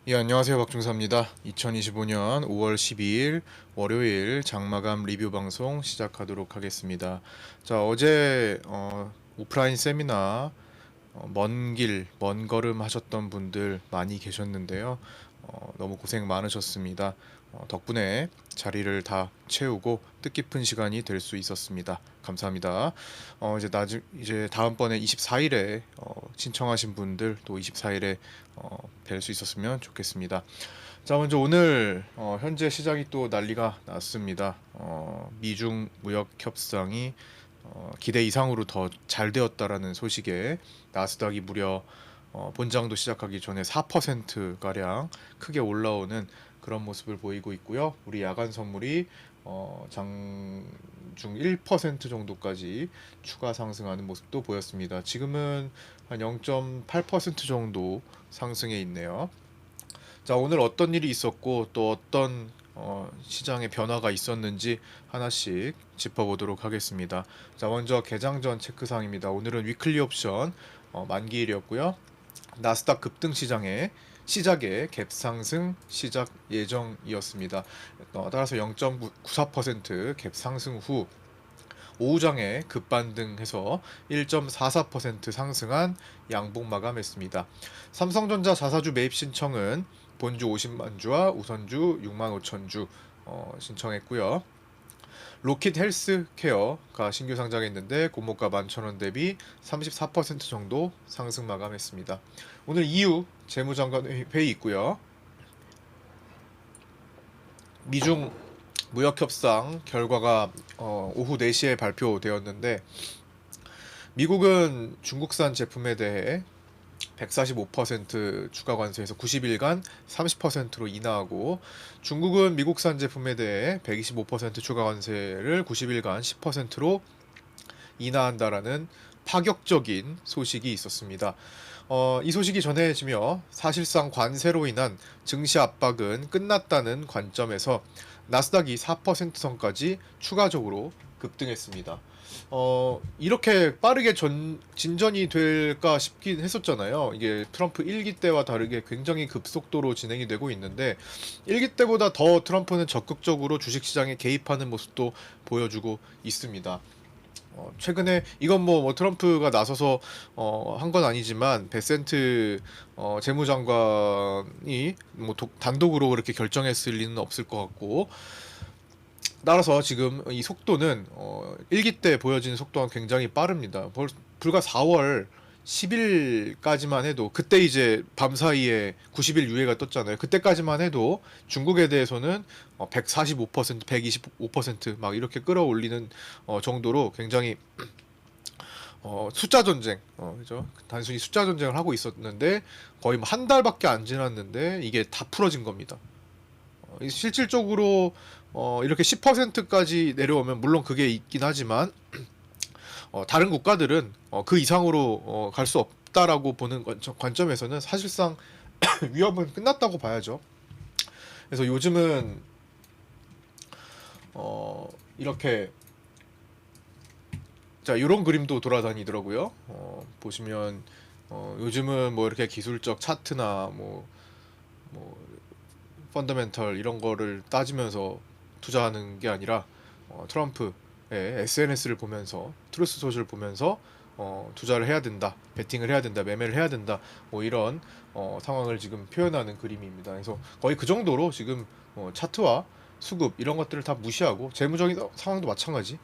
예, 안녕하세요. 박중사입니다. 2025년 5월 12일 월요일 장마감 리뷰 방송 시작하도록 하겠습니다. 자, 어제 오프라인 세미나 먼 길, 먼 걸음 하셨던 분들 많이 계셨는데요. 너무 고생 많으셨습니다. 덕분에 자리를 다 채우고 뜻깊은 시간이 될 수 있었습니다. 감사합니다. 이제 다음번에 24일에 신청하신 분들 또 24일에 뵐 수 있었으면 좋겠습니다. 자, 먼저 오늘 현재 시장이 또 난리가 났습니다. 미중 무역 협상이 기대 이상으로 더 잘 되었다라는 소식에 나스닥이 무려 본장도 시작하기 전에 4% 가량 크게 올라오는 그런 모습을 보이고 있고요. 우리 야간 선물이 장중 1% 정도까지 추가 상승하는 모습도 보였습니다. 지금은 한 0.8% 정도 상승해 있네요. 자, 오늘 어떤 일이 있었고 또 어떤 시장의 변화가 있었는지 하나씩 짚어보도록 하겠습니다. 자, 먼저 개장 전 체크사항입니다. 오늘은 위클리 옵션 만기일이었고요. 나스닥 급등 시작에 갭 상승 시작 예정이었습니다. 따라서 0.94% 갭 상승 후 오후장에 급반등해서 1.44% 상승한 양봉 마감했습니다. 삼성전자 자사주 매입 신청은 본주 50만 주와 우선주 6만 5천 주 신청했고요. 로킷 헬스케어가 신규 상장했는데 고목가 11,000원 대비 34% 정도 상승 마감했습니다. 오늘 이후 재무장관 회의 있고요. 미중 무역협상 결과가 오후 4시에 발표되었는데 미국은 중국산 제품에 대해 145% 추가 관세에서 90일간 30%로 인하하고 중국은 미국산 제품에 대해 125% 추가 관세를 90일간 10%로 인하한다라는 파격적인 소식이 있었습니다. 이 소식이 전해지며 사실상 관세로 인한 증시 압박은 끝났다는 관점에서 나스닥이 4% 선까지 추가적으로 급등했습니다. 이렇게 빠르게 진전이 될까 싶긴 했었잖아요. 이게 트럼프 1기 때와 다르게 굉장히 급속도로 진행이 되고 있는데 1기 때보다 더 트럼프는 적극적으로 주식시장에 개입하는 모습도 보여주고 있습니다. 최근에 이건 뭐 트럼프가 나서서 한 건 아니지만 베센트 재무장관이 뭐 단독으로 그렇게 결정했을 리는 없을 것 같고 따라서 지금 이 속도는 1기 때 보여진 속도가 굉장히 빠릅니다. 불과 4월 10일까지만 해도 그때 이제 밤사이에 90일 유예가 떴잖아요. 그때까지만 해도 중국에 대해서는 145%, 125%막 이렇게 끌어올리는 정도로 굉장히 숫자 전쟁, 그죠? 단순히 숫자 전쟁을 하고 있었는데 거의 뭐 한 달밖에 안 지났는데 이게 다 풀어진 겁니다. 실질적으로 이렇게 10%까지 내려오면 물론 그게 있긴 하지만 다른 국가들은 그 이상으로 갈 수 없다라고 보는 관점에서는 사실상 위협은 끝났다고 봐야죠. 그래서 요즘은 이렇게 자 이런 그림도 돌아다니더라고요. 보시면 요즘은 뭐 이렇게 기술적 차트나 뭐 펀더멘털 이런 거를 따지면서 투자하는 게 아니라 트럼프의 SNS를 보면서 트루스 소셜을 보면서 투자를 해야 된다, 베팅을 해야 된다, 매매를 해야 된다, 뭐 이런 상황을 지금 표현하는 그림입니다. 그래서 거의 그 정도로 지금 차트와 수급 이런 것들을 다 무시하고 재무적인 상황도 마찬가지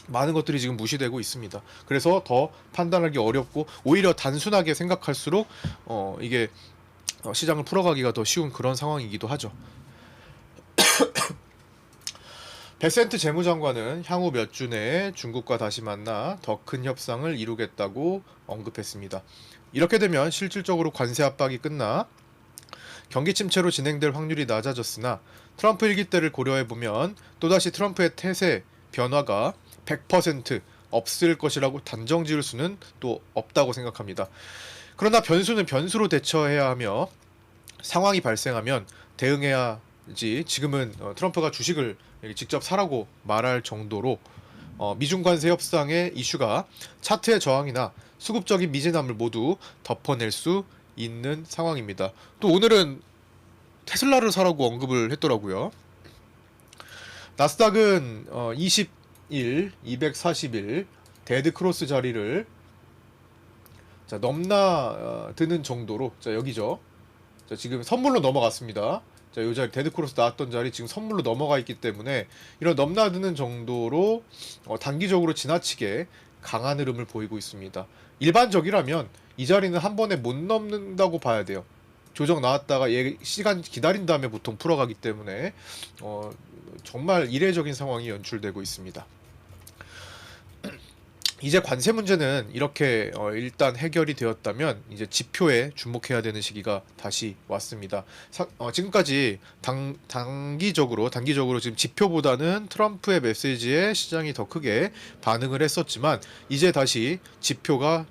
많은 것들이 지금 무시되고 있습니다. 그래서 더 판단하기 어렵고 오히려 단순하게 생각할수록 이게 시장을 풀어가기가 더 쉬운 그런 상황이기도 하죠. 베센트 재무장관은 향후 몇 주 내에 중국과 다시 만나 더 큰 협상을 이루겠다고 언급했습니다. 이렇게 되면 실질적으로 관세 압박이 끝나 경기 침체로 진행될 확률이 낮아졌으나 트럼프 1기 때를 고려해보면 또다시 트럼프의 태세 변화가 100% 없을 것이라고 단정 지을 수는 또 없다고 생각합니다. 그러나 변수는 변수로 대처해야 하며 상황이 발생하면 대응해야지. 지금은 트럼프가 주식을 직접 사라고 말할 정도로 미중 관세 협상의 이슈가 차트의 저항이나 수급적인 미진함을 모두 덮어낼 수 있는 상황입니다. 또 오늘은 테슬라를 사라고 언급을 했더라고요. 나스닥은 20일, 240일 데드 크로스 자리를 자, 넘나드는 정도로, 자, 여기죠. 자, 지금 선물로 넘어갔습니다. 자, 요 자리 데드 크로스 나왔던 자리 지금 선물로 넘어가 있기 때문에 이런 넘나드는 정도로 단기적으로 지나치게 강한 흐름을 보이고 있습니다. 일반적이라면 이 자리는 한 번에 못 넘는다고 봐야 돼요. 조정 나왔다가 시간 기다린 다음에 보통 풀어가기 때문에 정말 이례적인 상황이 연출되고 있습니다. 이제 관세 문제는 이렇게 일단 해결이 되었다면 이제 지표에 주목해야 되는 시기가 다시 왔습니다. 지금까지 단기적으로 지금 지표보다는 트럼프의 메시지에 시장이 더 크게 반응을 했었지만 이제 다시 지표가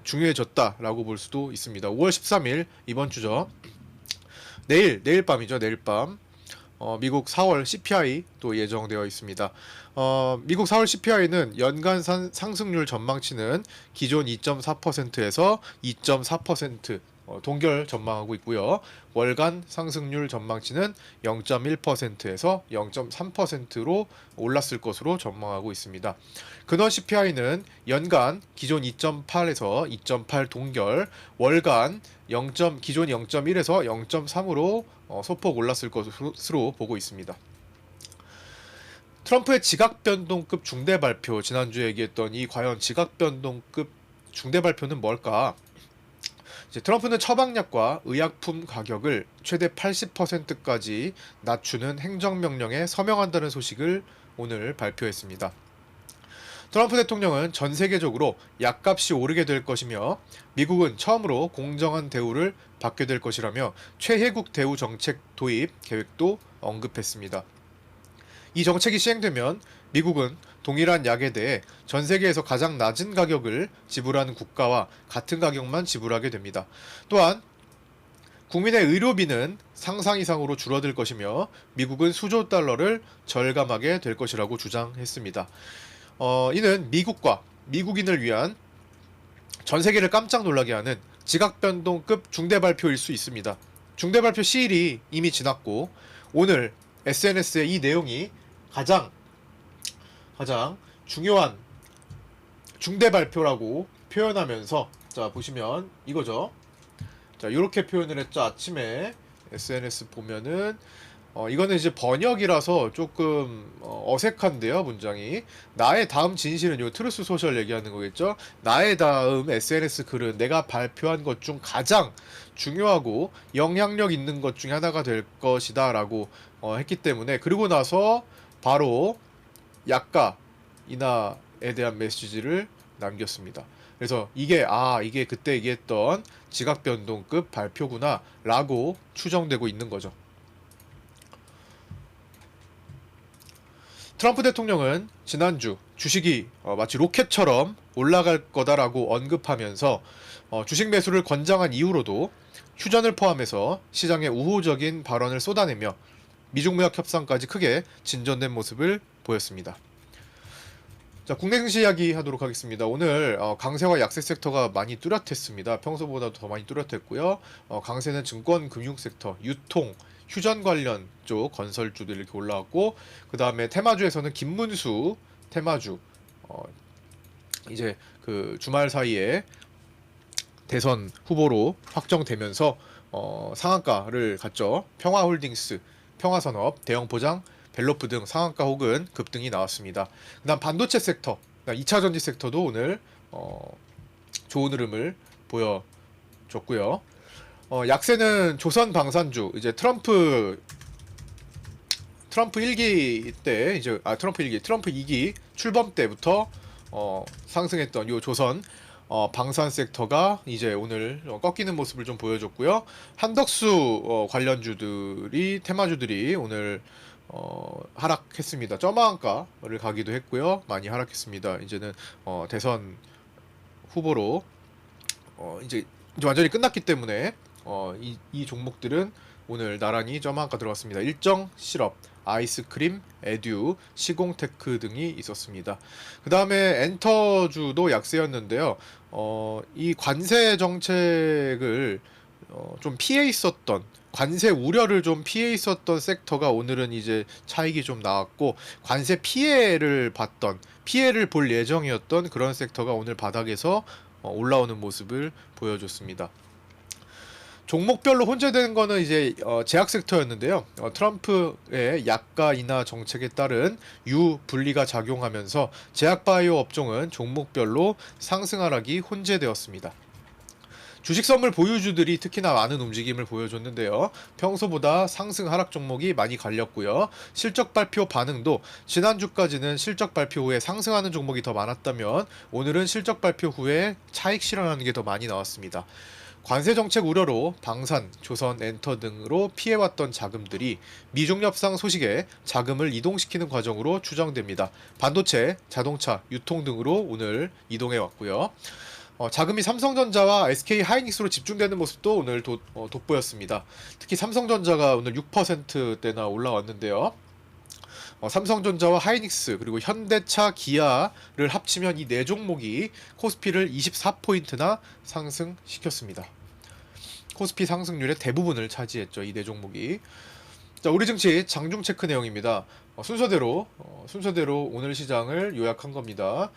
중요해졌다라고 볼 수도 있습니다. 5월 13일 이번 주죠. 내일 밤이죠. 내일 밤. 미국 4월 CPI도 예정되어 있습니다. 미국 4월 CPI는 연간 상승률 전망치는 기존 2.4%에서 2.4% 동결 전망하고 있고요. 월간 상승률 전망치는 0.1%에서 0.3%로 올랐을 것으로 전망하고 있습니다. 근원 CPI는 연간 기존 2.8에서 2.8 동결, 월간 기존 0.1에서 0.3으로 소폭 올랐을 것으로 보고 있습니다. 트럼프의 지각변동급 중대 발표, 지난주에 얘기했던 이 과연 지각변동급 중대 발표는 뭘까? 이제 트럼프는 처방약과 의약품 가격을 최대 80%까지 낮추는 행정명령에 서명한다는 소식을 오늘 발표했습니다. 트럼프 대통령은 전 세계적으로 약값이 오르게 될 것이며 미국은 처음으로 공정한 대우를 받게 될 것이라며 최혜국 대우 정책 도입 계획도 언급했습니다. 이 정책이 시행되면 미국은 동일한 약에 대해 전 세계에서 가장 낮은 가격을 지불하는 국가와 같은 가격만 지불하게 됩니다. 또한 국민의 의료비는 상상 이상으로 줄어들 것이며 미국은 수조 달러를 절감하게 될 것이라고 주장했습니다. 이는 미국과 미국인을 위한 전 세계를 깜짝 놀라게 하는 지각변동급 중대 발표일 수 있습니다. 중대 발표 시일이 이미 지났고 오늘 SNS에 이 내용이 가장 중요한 중대 발표라고 표현하면서 자 보시면 이거죠. 자 이렇게 표현을 했죠. 아침에 SNS 보면은 이거는 이제 번역이라서 조금 어색한데요, 문장이. 나의 다음 진실은 요 트루스 소셜 얘기하는 거겠죠. 나의 다음 SNS 글은 내가 발표한 것 중 가장 중요하고 영향력 있는 것 중에 하나가 될 것이다 라고 했기 때문에 그리고 나서 바로 약가 인하에 대한 메시지를 남겼습니다. 그래서 이게 그때 얘기했던 지각변동급 발표구나 라고 추정되고 있는 거죠. 트럼프 대통령은 지난주 주식이 마치 로켓처럼 올라갈 거다라고 언급하면서 주식 매수를 권장한 이후로도 휴전을 포함해서 시장에 우호적인 발언을 쏟아내며 미중 무역 협상까지 크게 진전된 모습을 보였습니다. 자, 국내 증시 이야기 하도록 하겠습니다. 오늘 강세와 약세 섹터가 많이 뚜렷했습니다. 평소보다 더 많이 뚜렷했고요. 강세는 증권, 금융 섹터, 유통, 휴전 관련 쪽 건설주들 이렇게 올라왔고 그 다음에 테마주에서는 김문수 테마주 이제 그 주말 사이에 대선 후보로 확정되면서 상한가를 갔죠. 평화홀딩스, 평화산업, 대형포장, 벨로프 등 상한가 혹은 급등이 나왔습니다. 그 다음 반도체 섹터, 2차전지 섹터도 오늘 좋은 흐름을 보여줬고요. 약세는 조선방산주, 이제 트럼프 1기 때, 트럼프 2기 출범 때부터 상승했던 요 조선 방산 섹터가 이제 오늘 꺾이는 모습을 좀 보여줬고요. 한덕수 관련주들이 테마주들이 오늘 하락했습니다. 저마한가를 가기도 했고요. 많이 하락했습니다. 이제는 대선 후보로 이제 완전히 끝났기 때문에 이 종목들은 오늘 나란히 저만가 들어갔습니다. 일정 실업, 아이스크림, 에듀, 시공테크 등이 있었습니다. 그 다음에 엔터주도 약세였는데요. 이 관세 정책을 좀 피해 있었던, 관세 우려를 좀 피해 있었던 섹터가 오늘은 이제 차익이 좀 나왔고, 관세 피해를 볼 예정이었던 그런 섹터가 오늘 바닥에서 올라오는 모습을 보여줬습니다. 종목별로 혼재되는 거는 이제 제약 섹터였는데요. 트럼프의 약가 인하 정책에 따른 유분리가 작용하면서 제약 바이오 업종은 종목별로 상승 하락이 혼재되었습니다. 주식 선물 보유주들이 특히나 많은 움직임을 보여줬는데요. 평소보다 상승 하락 종목이 많이 갈렸고요. 실적 발표 반응도 지난주까지는 실적 발표 후에 상승하는 종목이 더 많았다면 오늘은 실적 발표 후에 차익 실현하는 게 더 많이 나왔습니다. 관세 정책 우려로 방산, 조선, 엔터 등으로 피해왔던 자금들이 미중 협상 소식에 자금을 이동시키는 과정으로 추정됩니다. 반도체, 자동차, 유통 등으로 오늘 이동해 왔고요. 자금이 삼성전자와 SK 하이닉스로 집중되는 모습도 오늘 돋보였습니다. 특히 삼성전자가 오늘 6%대나 올라왔는데요. 삼성전자와 하이닉스 그리고 현대차, 기아를 합치면 이 네 종목이 코스피를 24포인트나 상승시켰습니다. 코스피 상승률의 대부분을 차지했죠. 이 네 종목이. 자, 우리 증시 장중 체크 내용입니다. 순서대로 오늘 시장을 요약한 겁니다.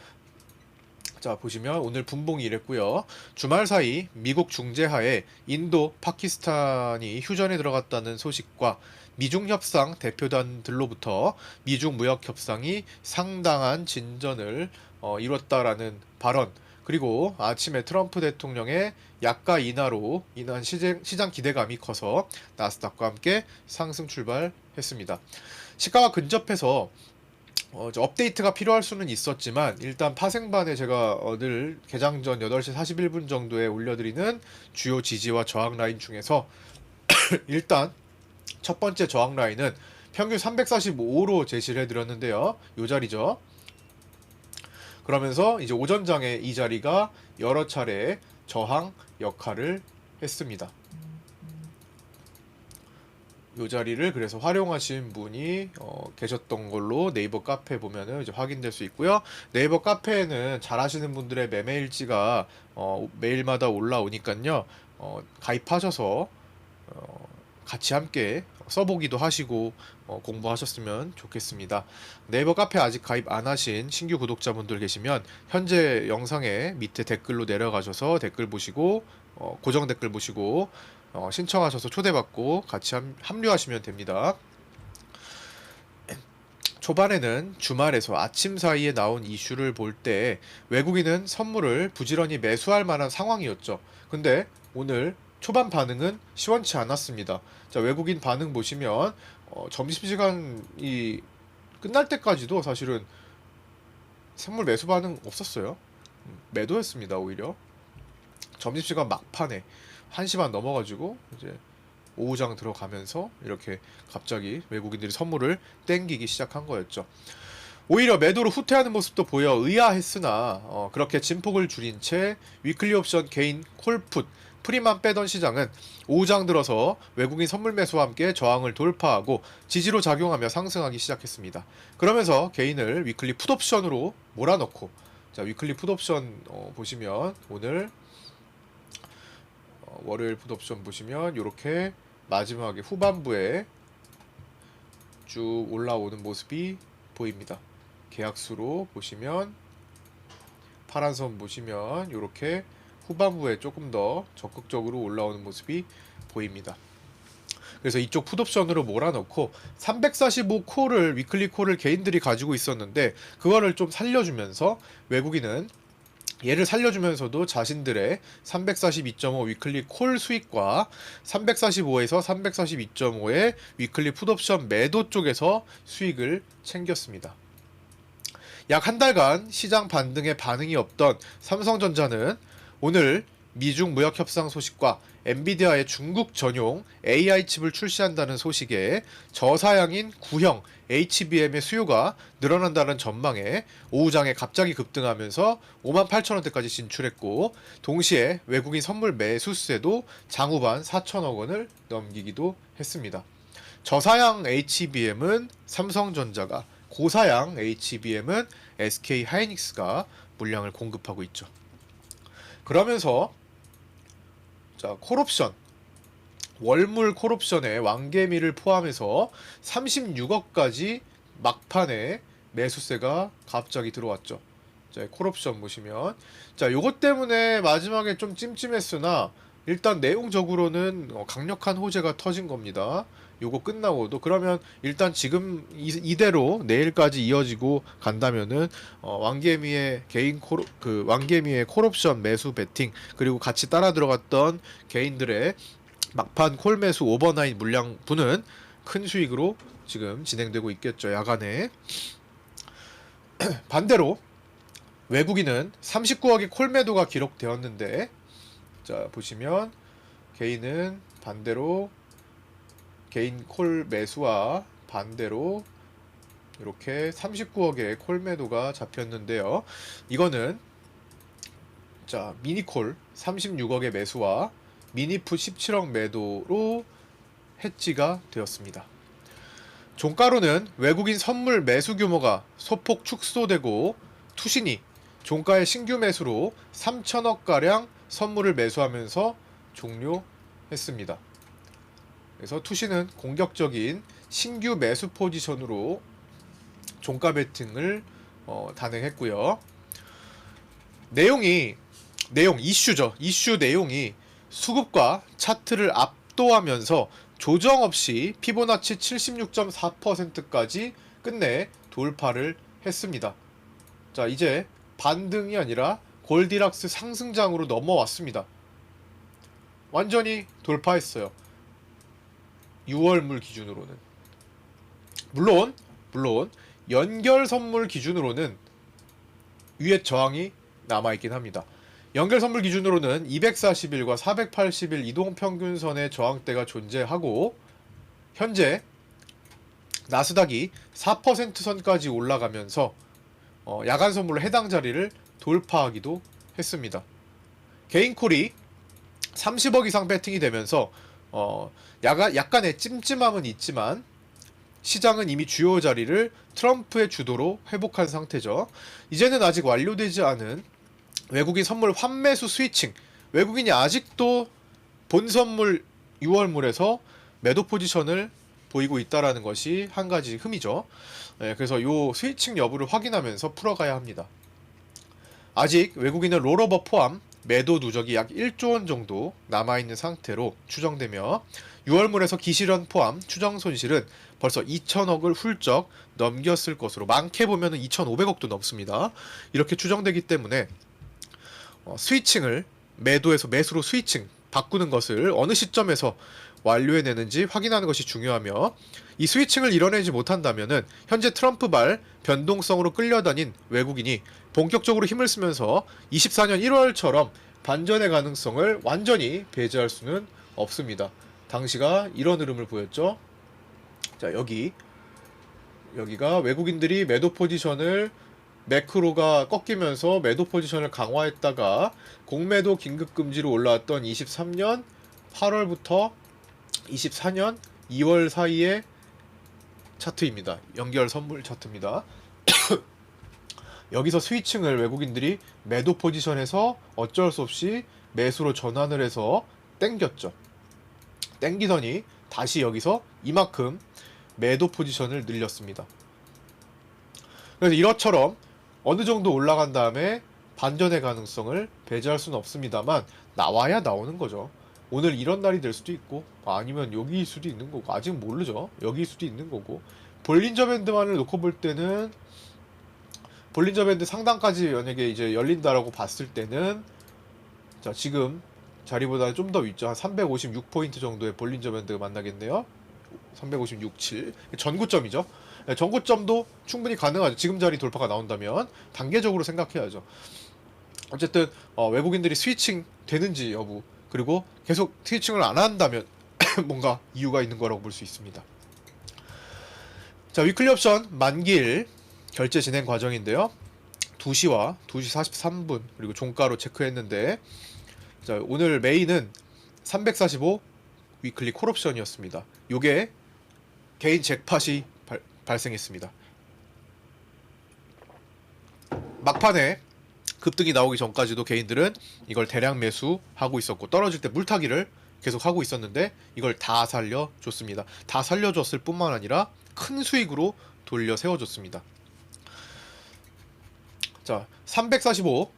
자, 보시면 오늘 분봉이 이랬고요. 주말 사이 미국 중재하에 인도, 파키스탄이 휴전에 들어갔다는 소식과 미중 협상 대표단들로부터 미중 무역 협상이 상당한 진전을 이뤘다라는 발언, 그리고 아침에 트럼프 대통령의 약가 인하로 인한 시장 기대감이 커서 나스닥과 함께 상승 출발했습니다. 시가와 근접해서 업데이트가 필요할 수는 있었지만 일단 파생반에 제가 늘 개장 전 8시 41분 정도에 올려드리는 주요 지지와 저항 라인 중에서 일단 첫 번째 저항 라인은 평균 345로 제시를 해드렸는데요. 이 자리죠. 그러면서 이제 오전장에 이 자리가 여러 차례 저항 역할을 했습니다. 이 자리를 그래서 활용하신 분이 계셨던 걸로 네이버 카페 보면은 이제 확인될 수 있고요. 네이버 카페에는 잘 하시는 분들의 매매 일지가 매일마다 올라오니까요. 가입하셔서 같이 함께 써보기도 하시고 공부하셨으면 좋겠습니다. 네이버 카페 아직 가입 안 하신 신규 구독자분들 계시면 현재 영상의 밑에 댓글로 내려가셔서 댓글 보시고 고정 댓글 보시고 신청하셔서 초대받고 같이 합류하시면 됩니다. 초반에는 주말에서 아침 사이에 나온 이슈를 볼 때 외국인은 선물을 부지런히 매수할 만한 상황이었죠. 근데 오늘 초반 반응은 시원치 않았습니다. 자, 외국인 반응 보시면 점심시간이 끝날 때까지도 사실은 선물 매수 반응 없었어요. 매도했습니다. 오히려 점심시간 막판에 1시 반 넘어가지고 이제 오후장 들어가면서 이렇게 갑자기 외국인들이 선물을 땡기기 시작한 거였죠. 오히려 매도로 후퇴하는 모습도 보여 의아했으나 그렇게 진폭을 줄인 채 위클리 옵션 개인 콜풋 프리만 빼던 시장은 오후장 들어서 외국인 선물 매수와 함께 저항을 돌파하고 지지로 작용하며 상승하기 시작했습니다. 그러면서 개인을 위클리 풋옵션으로 몰아넣고, 자, 위클리 풋옵션 보시면 오늘 월요일 풋옵션 보시면 이렇게 마지막에 후반부에 쭉 올라오는 모습이 보입니다. 계약수로 보시면 파란 선 보시면 이렇게 후반부에 조금 더 적극적으로 올라오는 모습이 보입니다. 그래서 이쪽 풋옵션으로 몰아넣고 345콜을 위클리 콜을 개인들이 가지고 있었는데 그거를 좀 살려주면서 외국인은 얘를 살려주면서도 자신들의 342.5 위클리 콜 수익과 345에서 342.5의 위클리 풋옵션 매도 쪽에서 수익을 챙겼습니다. 약 한 달간 시장 반등에 반응이 없던 삼성전자는 오늘 미중 무역 협상 소식과 엔비디아의 중국 전용 AI 칩을 출시한다는 소식에 저사양인 구형 HBM의 수요가 늘어난다는 전망에 오후장에 갑자기 급등하면서 58,000원대까지 진출했고, 동시에 외국인 선물 매수세도 장후반 4천억 원을 넘기기도 했습니다. 저사양 HBM은 삼성전자가, 고사양 HBM은 SK 하이닉스가 물량을 공급하고 있죠. 그러면서 자, 콜옵션 월물 콜옵션에 왕개미를 포함해서 36억까지 막판에 매수세가 갑자기 들어왔죠. 자, 콜옵션 보시면 자, 요것 때문에 마지막에 좀 찜찜했으나 일단 내용적으로는 강력한 호재가 터진 겁니다. 요거 끝나고도 그러면 일단 지금 이대로 내일까지 이어지고 간다면은 왕개미의 개인 왕개미의 콜옵션 매수 베팅 그리고 같이 따라 들어갔던 개인들의 막판 콜 매수 오버나잇 물량분은 큰 수익으로 지금 진행되고 있겠죠. 야간에. 반대로 외국인은 39억의 콜 매도가 기록되었는데 자 보시면 개인은 반대로 개인 콜 매수와 반대로 이렇게 39억의 콜 매도가 잡혔는데요. 이거는 자 미니콜 36억의 매수와 미니풋 17억 매도로 해지가 되었습니다. 종가로는 외국인 선물 매수 규모가 소폭 축소되고 투신이 종가의 신규 매수로 3천억가량 선물을 매수하면서 종료했습니다. 그래서 투신은 공격적인 신규 매수 포지션으로 종가 베팅을 단행했고요. 이슈죠. 이슈 내용이 수급과 차트를 압도하면서 조정 없이 피보나치 76.4%까지 끝내 돌파를 했습니다. 자, 이제 반등이 아니라 골디락스 상승장으로 넘어왔습니다. 완전히 돌파했어요. 6월물 기준으로는. 물론 연결 선물 기준으로는 위에 저항이 남아있긴 합니다. 연결 선물 기준으로는 240일과 480일 이동평균선의 저항대가 존재하고 현재 나스닥이 4% 선까지 올라가면서 야간 선물로 해당 자리를 돌파하기도 했습니다. 개인콜이 30억 이상 배팅이 되면서 약간의 찜찜함은 있지만 시장은 이미 주요 자리를 트럼프의 주도로 회복한 상태죠. 이제는 아직 완료되지 않은 외국인 선물 환매수 스위칭, 외국인이 아직도 본 선물 6월물에서 매도 포지션을 보이고 있다라는 것이 한 가지 흠이죠. 그래서 요 스위칭 여부를 확인하면서 풀어가야 합니다. 아직 외국인은 롤오버 포함 매도 누적이 약 1조 원 정도 남아있는 상태로 추정되며 6월물에서 기실현 포함 추정 손실은 벌써 2천억을 훌쩍 넘겼을 것으로 많게 보면 2,500억도 넘습니다. 이렇게 추정되기 때문에 스위칭을 매도에서 매수로 스위칭 바꾸는 것을 어느 시점에서 완료해내는지 확인하는 것이 중요하며 이 스위칭을 이뤄내지 못한다면은 현재 트럼프발 변동성으로 끌려다닌 외국인이 본격적으로 힘을 쓰면서 24년 1월처럼 반전의 가능성을 완전히 배제할 수는 없습니다. 당시가 이런 흐름을 보였죠. 자, 여기가 외국인들이 매도 포지션을 매크로가 꺾이면서 매도 포지션을 강화했다가 공매도 긴급금지로 올라왔던 23년 8월부터 24년 2월 사이의 차트입니다. 연결 선물 차트입니다. 여기서 스위칭을 외국인들이 매도 포지션에서 어쩔 수 없이 매수로 전환을 해서 땡겼죠. 땡기더니 다시 여기서 이만큼 매도 포지션을 늘렸습니다. 그래서 이것처럼 어느 정도 올라간 다음에 반전의 가능성을 배제할 수는 없습니다만 나와야 나오는 거죠. 오늘 이런 날이 될 수도 있고 아니면 여기일 수도 있는 거고 아직 모르죠. 여기일 수도 있는 거고 볼린저 밴드만을 놓고 볼 때는 볼린저 밴드 상단까지 만약에 이제 열린다라고 봤을 때는 자 지금 자리보다 좀 더 윗죠. 한 356포인트 정도의 볼린저 밴드가 만나겠네요. 356, 7 전고점이죠. 전고점도 충분히 가능하죠. 지금 자리 돌파가 나온다면 단계적으로 생각해야죠. 어쨌든 외국인들이 스위칭 되는지 여부 그리고 계속 스위칭을 안 한다면 뭔가 이유가 있는 거라고 볼 수 있습니다. 자, 위클리 옵션 만기일 결제 진행 과정인데요. 2시와 2시 43분 그리고 종가로 체크했는데 자, 오늘 메인은 345 위클리 콜옵션이었습니다. 요게 개인 잭팟이 발생했습니다. 막판에 급등이 나오기 전까지도 개인들은 이걸 대량 매수하고 있었고 떨어질 때 물타기를 계속 하고 있었는데 이걸 다 살려줬습니다. 다 살려줬을 뿐만 아니라 큰 수익으로 돌려 세워줬습니다. 자, 345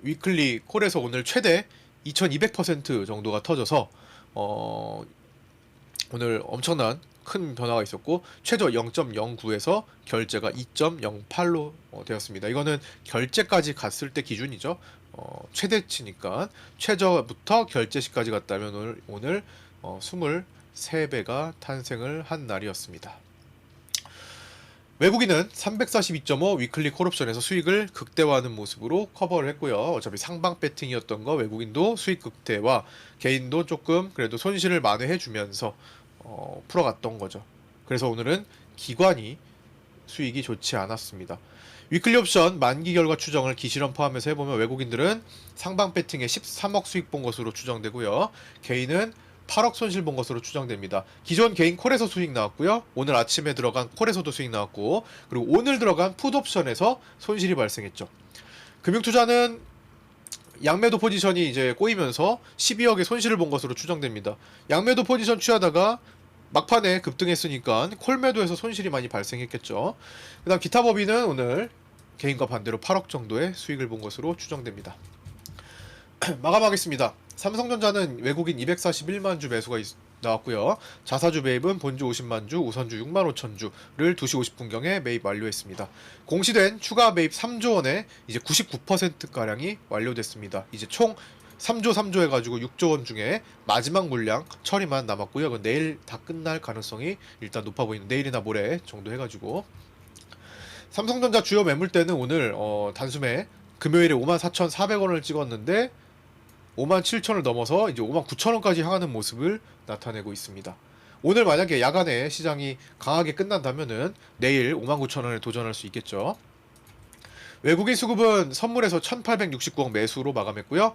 위클리 콜에서 오늘 최대 2200% 정도가 터져서 오늘 엄청난 큰 변화가 있었고 최저 0.09에서 결제가 2.08로 되었습니다. 이거는 결제까지 갔을 때 기준이죠. 최대치니까 최저부터 결제시까지 갔다면 오늘 23배가 탄생을 한 날이었습니다. 외국인은 342.5 위클리 콜옵션에서 수익을 극대화하는 모습으로 커버를 했고요. 어차피 상방 배팅이었던 거 외국인도 수익 극대화, 개인도 조금 그래도 손실을 만회해주면서 풀어갔던 거죠. 그래서 오늘은 기관이 수익이 좋지 않았습니다. 위클리 옵션 만기 결과 추정을 기실현 포함해서 해보면 외국인들은 상방 배팅에 13억 수익 본 것으로 추정되고요. 개인은 8억 손실 본 것으로 추정됩니다. 기존 개인 콜에서 수익 나왔고요. 오늘 아침에 들어간 콜에서도 수익 나왔고 그리고 오늘 들어간 풋 옵션에서 손실이 발생했죠. 금융투자는 양매도 포지션이 이제 꼬이면서 12억의 손실을 본 것으로 추정됩니다. 양매도 포지션 취하다가 막판에 급등했으니까 콜매도에서 손실이 많이 발생했겠죠. 그 다음 기타 법인은 오늘 개인과 반대로 8억 정도의 수익을 본 것으로 추정됩니다. 마감하겠습니다. 삼성전자는 외국인 241만 주 매수가 나왔고요. 자사주 매입은 본주 50만 주, 우선주 6만 5천 주를 2시 50분경에 매입 완료했습니다. 공시된 추가 매입 3조 원의 이제 99%가량이 완료됐습니다. 이제 총 3조 3조 해가지고 6조 원 중에 마지막 물량 처리만 남았고요. 그건 내일 다 끝날 가능성이 일단 높아 보이는 내일이나 모레 정도 해가지고 삼성전자 주요 매물대는 오늘 단숨에 금요일에 54,400원을 찍었는데 57,000원을 넘어서 이제 59,000원까지 향하는 모습을 나타내고 있습니다. 오늘 만약에 야간에 시장이 강하게 끝난다면은 내일 59,000원에 도전할 수 있겠죠. 외국인 수급은 선물에서 1,869억 매수로 마감했고요.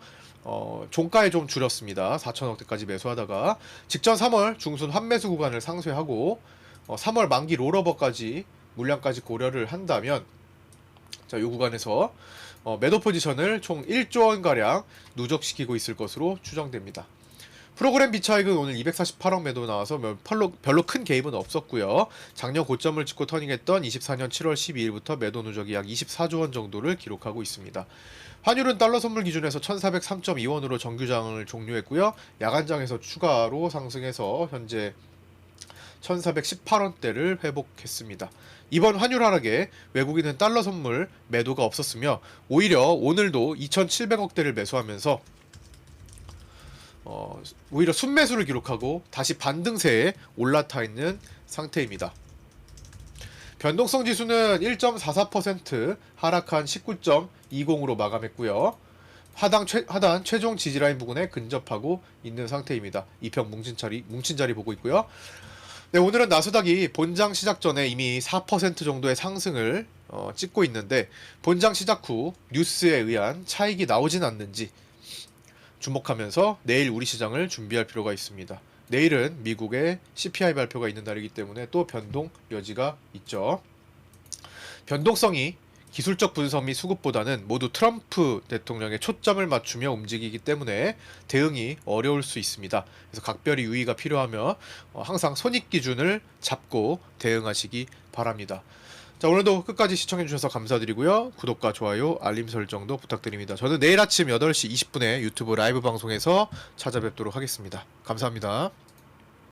종가에 좀 줄였습니다. 4,000억대까지 매수하다가 직전 3월 중순 환매수 구간을 상쇄하고 3월 만기 롤오버까지 물량까지 고려를 한다면 자, 이 구간에서 매도 포지션을 총 1조 원가량 누적시키고 있을 것으로 추정됩니다. 프로그램 비차익은 오늘 248억 매도 나와서 별로 큰 개입은 없었고요. 작년 고점을 찍고 터닝했던 24년 7월 12일부터 매도 누적이 약 24조 원 정도를 기록하고 있습니다. 환율은 달러 선물 기준에서 1403.2원으로 정규장을 종료했고요. 야간장에서 추가로 상승해서 현재 1418원대를 회복했습니다. 이번 환율 하락에 외국인은 달러 선물 매도가 없었으며 오히려 오늘도 2700억대를 매수하면서 오히려 순매수를 기록하고 다시 반등세에 올라타 있는 상태입니다. 변동성 지수는 1.44% 하락한 19.20으로 마감했고요. 하단 최종 지지라인 부근에 근접하고 있는 상태입니다. 2평 뭉친 자리 보고 있고요. 네, 오늘은 나스닥이 본장 시작 전에 이미 4% 정도의 상승을 찍고 있는데 본장 시작 후 뉴스에 의한 차익이 나오진 않는지 주목하면서 내일 우리 시장을 준비할 필요가 있습니다. 내일은 미국의 CPI 발표가 있는 날이기 때문에 또 변동 여지가 있죠. 변동성이 기술적 분석 및 수급보다는 모두 트럼프 대통령의 초점을 맞추며 움직이기 때문에 대응이 어려울 수 있습니다. 그래서 각별히 유의가 필요하며 항상 손익 기준을 잡고 대응하시기 바랍니다. 자, 오늘도 끝까지 시청해주셔서 감사드리고요. 구독과 좋아요, 알림 설정도 부탁드립니다. 저는 내일 아침 8시 20분에 유튜브 라이브 방송에서 찾아뵙도록 하겠습니다. 감사합니다.